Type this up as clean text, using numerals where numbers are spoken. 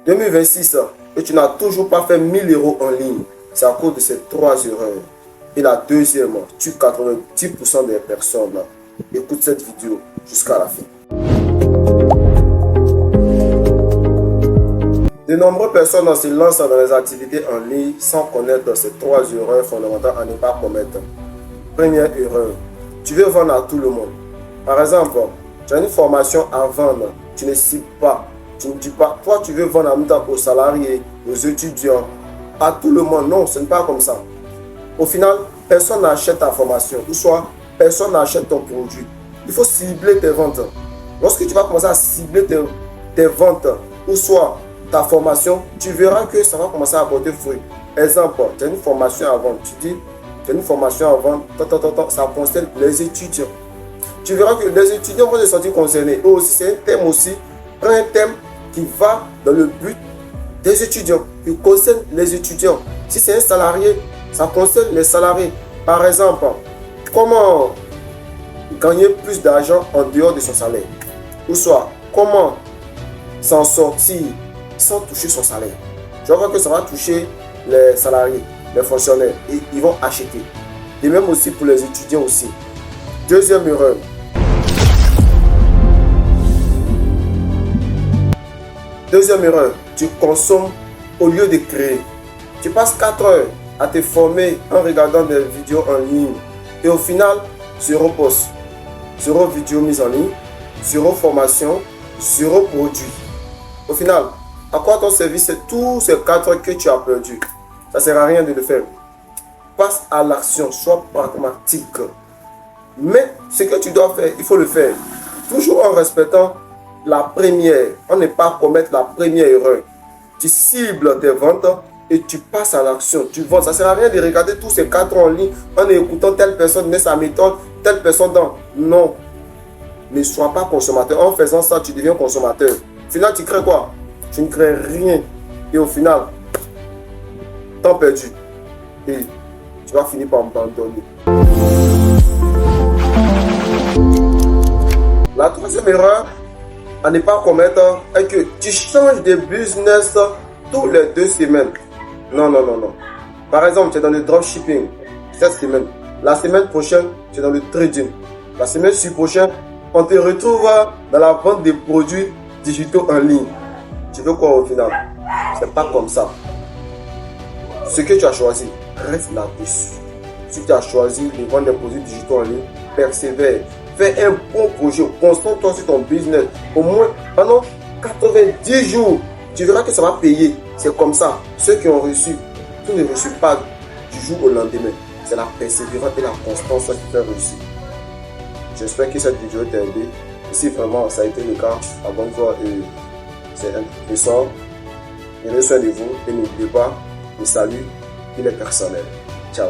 2026 et tu n'as toujours pas fait 1000 euros en ligne, c'est à cause de ces 3 erreurs. Et la deuxième, tu 90% des personnes écoutent cette vidéo jusqu'à la fin. De nombreuses personnes se lancent dans les activités en ligne sans connaître ces 3 erreurs fondamentales à ne pas commettre. Première erreur, tu veux vendre à tout le monde. Par exemple, tu as une formation à vendre, tu ne cibles pas. Tu ne dis pas, toi tu veux vendre en même temps aux salariés, aux étudiants, à tout le monde. Non, ce n'est pas comme ça. Au final, personne n'achète ta formation, ou soit personne n'achète ton produit. Il faut cibler tes ventes. Lorsque tu vas commencer à cibler tes ventes, ou soit ta formation, tu verras que ça va commencer à porter fruit. Exemple, tu as une formation à vendre. Tu dis, tu as une formation à vendre, ça concerne les étudiants. Tu verras que les étudiants vont se sentir concernés. Eux aussi, c'est un thème aussi. Prends un thème qui va dans le but des étudiants, qui concerne les étudiants. Si c'est un salarié, ça concerne les salariés. Par exemple, comment gagner plus d'argent en dehors de son salaire? Ou soit, comment s'en sortir sans toucher son salaire? Je vois que ça va toucher les salariés, les fonctionnaires, et ils vont acheter. Et même aussi pour les étudiants aussi. Deuxième erreur. Deuxième erreur, tu consommes au lieu de créer. Tu passes 4 heures à te former en regardant des vidéos en ligne. Et au final, 0 post, 0 vidéo mise en ligne, 0 formation, 0 produit. Au final, à quoi ton service c'est tous ces 4 heures que tu as perdu? Ça ne sert à rien de le faire. Passe à l'action, sois pragmatique. Mais ce que tu dois faire, il faut le faire. Toujours en respectant la première. On ne pas commettre la première erreur. Tu cibles tes ventes et tu passes à l'action. Tu vends. Ça ne sert à rien de regarder tous ces 4 en ligne en écoutant telle personne met sa méthode, telle personne dans. Non. Ne sois pas consommateur. En faisant ça, tu deviens consommateur. Au final, tu crées quoi? Tu ne crées rien. Et au final, temps perdu. Et tu vas finir par m'abandonner. La troisième erreur à ne pas commettre est que tu changes de business tous les 2 semaines. Non. Par exemple, tu es dans le dropshipping cette semaine. La semaine prochaine, tu es dans le trading. La semaine prochaine, on te retrouve dans la vente des produits digitaux en ligne. Tu veux quoi au final? C'est pas comme ça. Ce que tu as choisi, reste là-dessus. Si tu as choisi de vendre des produits digitaux en ligne, persévère. Fais un bon projet, concentre-toi sur ton business. Au moins pendant 90 jours, tu verras que ça va payer. C'est comme ça. Ceux qui ont reçu, tout ne reçoit pas du jour au lendemain. C'est la persévérance et la constance qui fait réussir. J'espère que cette vidéo t'a aidé. Et si vraiment ça a été le cas, abonne-toi et c'est un sort. Prenez soin de vous et n'oubliez pas, le salut, il est personnel. Ciao.